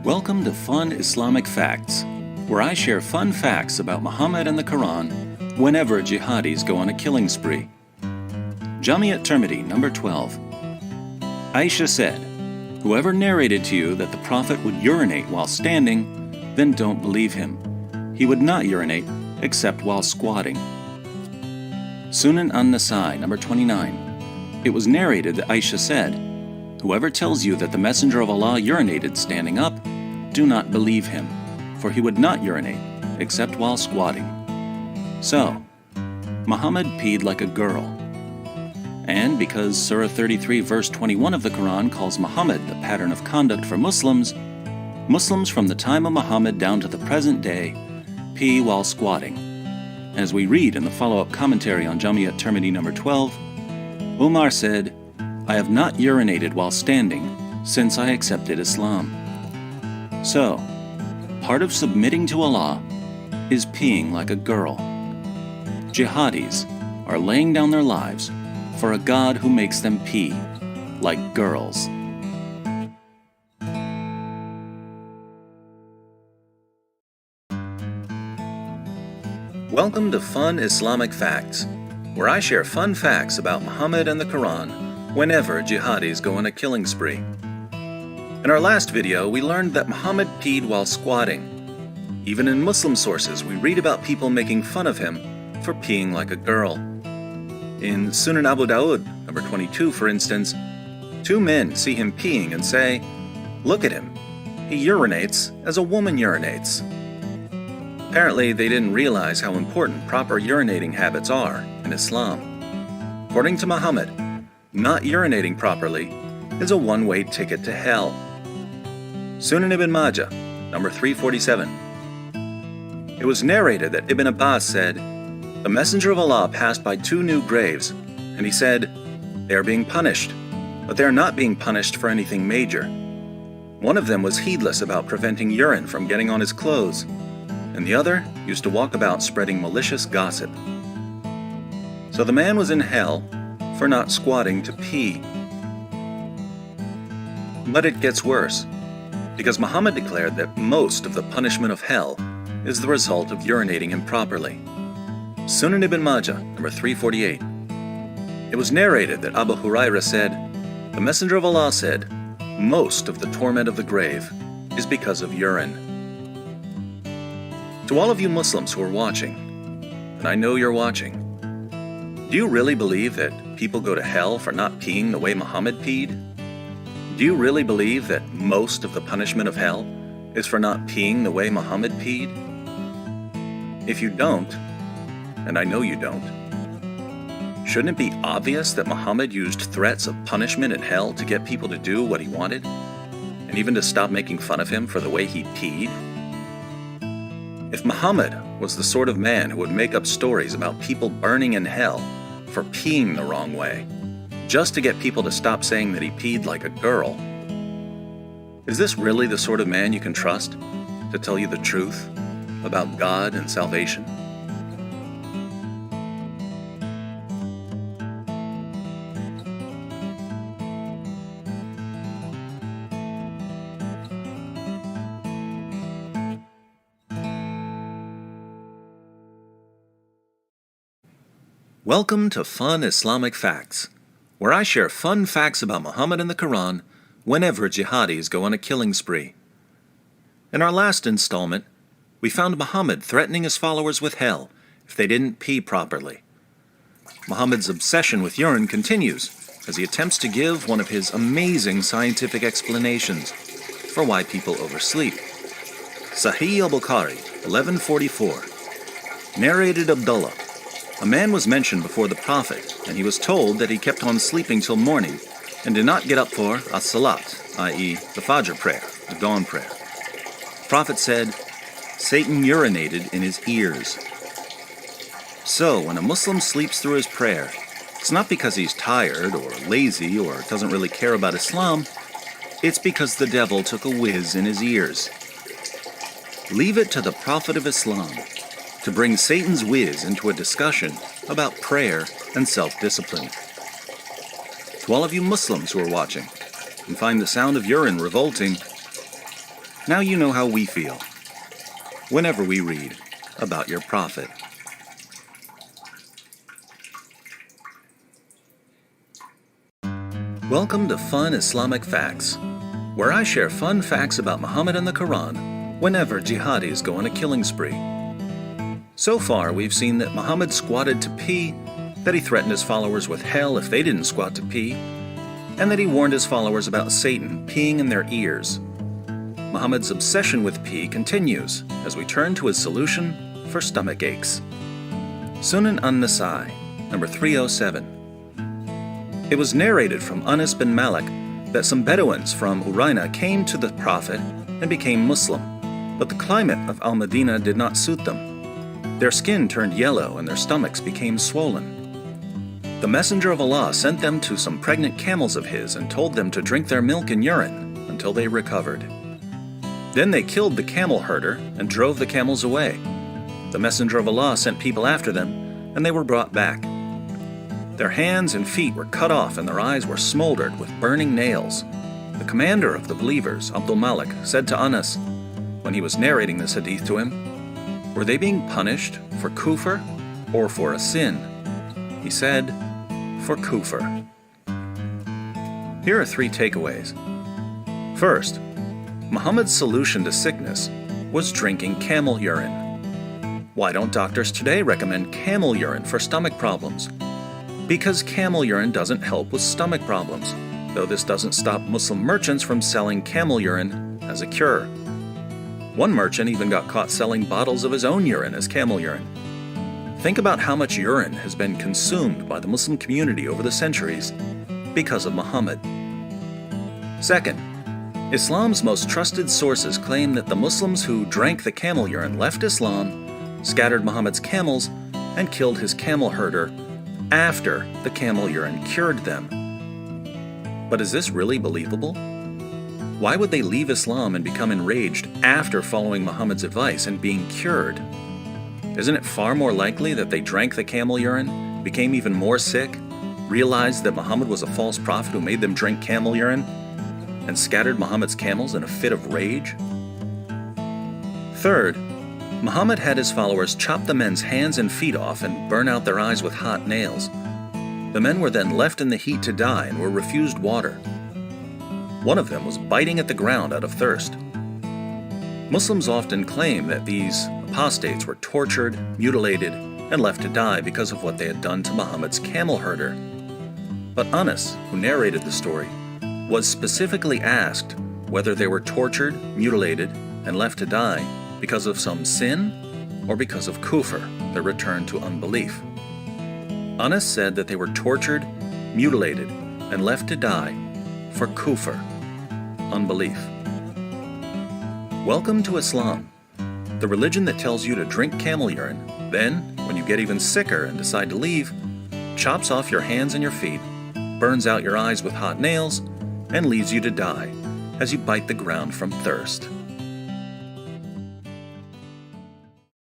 Welcome to Fun Islamic Facts, where I share fun facts about Muhammad and the Quran whenever jihadis go on a killing spree. Jami' at-Tirmidhi, number 12. Aisha said, "Whoever narrated to you that the Prophet would urinate while standing, then don't believe him. He would not urinate except while squatting." Sunan an-Nasai, number 29. It was narrated that Aisha said, "Whoever tells you that the Messenger of Allah urinated standing up, do not believe him, for he would not urinate except while squatting." So, Muhammad peed like a girl. And because Surah 33 verse 21 of the Quran calls Muhammad the pattern of conduct for Muslims, Muslims from the time of Muhammad down to the present day pee while squatting. As we read in the follow-up commentary on Jami' at-Tirmidhi number 12, Umar said, "I have not urinated while standing since I accepted Islam." So, part of submitting to Allah is peeing like a girl. Jihadis are laying down their lives for a God who makes them pee like girls. Welcome to Fun Islamic Facts, where I share fun facts about Muhammad and the Quran whenever jihadis go on a killing spree. In our last video, we learned that Muhammad peed while squatting. Even in Muslim sources, we read about people making fun of him for peeing like a girl. In Sunan Abu Dawud, number 22, for instance, two men see him peeing and say, "Look at him. He urinates as a woman urinates." Apparently, they didn't realize how important proper urinating habits are in Islam. According to Muhammad, not urinating properly is a one-way ticket to hell. Sunan Ibn Majah, number 347. It was narrated that Ibn Abbas said, "The Messenger of Allah passed by two new graves, and he said, 'They are being punished, but they are not being punished for anything major.' One of them was heedless about preventing urine from getting on his clothes, and the other used to walk about spreading malicious gossip." So the man was in hell for not squatting to pee. But it gets worse, because Muhammad declared that most of the punishment of hell is the result of urinating improperly. Sunan Ibn Majah, number 348. It was narrated that Abu Hurairah said, "The Messenger of Allah said, most of the torment of the grave is because of urine." To all of you Muslims who are watching, and I know you're watching, do you really believe that people go to hell for not peeing the way Muhammad peed? Do you really believe that most of the punishment of hell is for not peeing the way Muhammad peed? If you don't, and I know you don't, shouldn't it be obvious that Muhammad used threats of punishment in hell to get people to do what he wanted, and even to stop making fun of him for the way he peed? If Muhammad was the sort of man who would make up stories about people burning in hell for peeing the wrong way, just to get people to stop saying that he peed like a girl, is this really the sort of man you can trust to tell you the truth about God and salvation? Welcome to Fun Islamic Facts, where I share fun facts about Muhammad and the Quran whenever jihadis go on a killing spree. In our last installment, we found Muhammad threatening his followers with hell if they didn't pee properly. Muhammad's obsession with urine continues as he attempts to give one of his amazing scientific explanations for why people oversleep. Sahih al-Bukhari, 1144. Narrated Abdullah, "A man was mentioned before the Prophet, and he was told that he kept on sleeping till morning and did not get up for as-salat, i.e. the Fajr prayer, the dawn prayer. The Prophet said, 'Satan urinated in his ears.' So, when a Muslim sleeps through his prayer, it's not because he's tired or lazy or doesn't really care about Islam, it's because the devil took a whiz in his ears. Leave it to the Prophet of Islam to bring Satan's whiz into a discussion about prayer and self-discipline. To all of you Muslims who are watching and find the sound of urine revolting, Now you know how we feel whenever we read about your prophet. Welcome to Fun Islamic Facts, where I share fun facts about Muhammad and the Quran whenever jihadis go on a killing spree. So far, we've seen that Muhammad squatted to pee, that he threatened his followers with hell if they didn't squat to pee, and that he warned his followers about Satan peeing in their ears. Muhammad's obsession with pee continues as we turn to his solution for stomach aches. Sunan an-Nasa'i, number 307. It was narrated from Anas bin Malik that some Bedouins from Urine came to the Prophet and became Muslim, but the climate of Al-Madinah did not suit them. Their skin turned yellow and their stomachs became swollen. The Messenger of Allah sent them to some pregnant camels of his and told them to drink their milk and urine until they recovered. Then they killed the camel herder and drove the camels away. The Messenger of Allah sent people after them, and they were brought back. Their hands and feet were cut off and their eyes were smoldered with burning nails. The commander of the believers, Abdul Malik, said to Anas, when he was narrating this hadith to him, "Were they being punished for kufr or for a sin?" He said, "For kufr." Here are 3 takeaways. First, Muhammad's solution to sickness was drinking camel urine. Why don't doctors today recommend camel urine for stomach problems? Because camel urine doesn't help with stomach problems, though this doesn't stop Muslim merchants from selling camel urine as a cure. One merchant even got caught selling bottles of his own urine as camel urine. Think about how much urine has been consumed by the Muslim community over the centuries because of Muhammad. Second, Islam's most trusted sources claim that the Muslims who drank the camel urine left Islam, scattered Muhammad's camels, and killed his camel herder after the camel urine cured them. But is this really believable? Why would they leave Islam and become enraged after following Muhammad's advice and being cured? Isn't it far more likely that they drank the camel urine, became even more sick, realized that Muhammad was a false prophet who made them drink camel urine, and scattered Muhammad's camels in a fit of rage? Third, Muhammad had his followers chop the men's hands and feet off and burn out their eyes with hot nails. The men were then left in the heat to die and were refused water. One of them was biting at the ground out of thirst. Muslims often claim that these apostates were tortured, mutilated, and left to die because of what they had done to Muhammad's camel herder. But Anas, who narrated the story, was specifically asked whether they were tortured, mutilated, and left to die because of some sin or because of kufr, their return to unbelief. Anas said that they were tortured, mutilated, and left to die for kufr, unbelief. Welcome to Islam, the religion that tells you to drink camel urine, then, when you get even sicker and decide to leave, chops off your hands and your feet, burns out your eyes with hot nails, and leaves you to die as you bite the ground from thirst.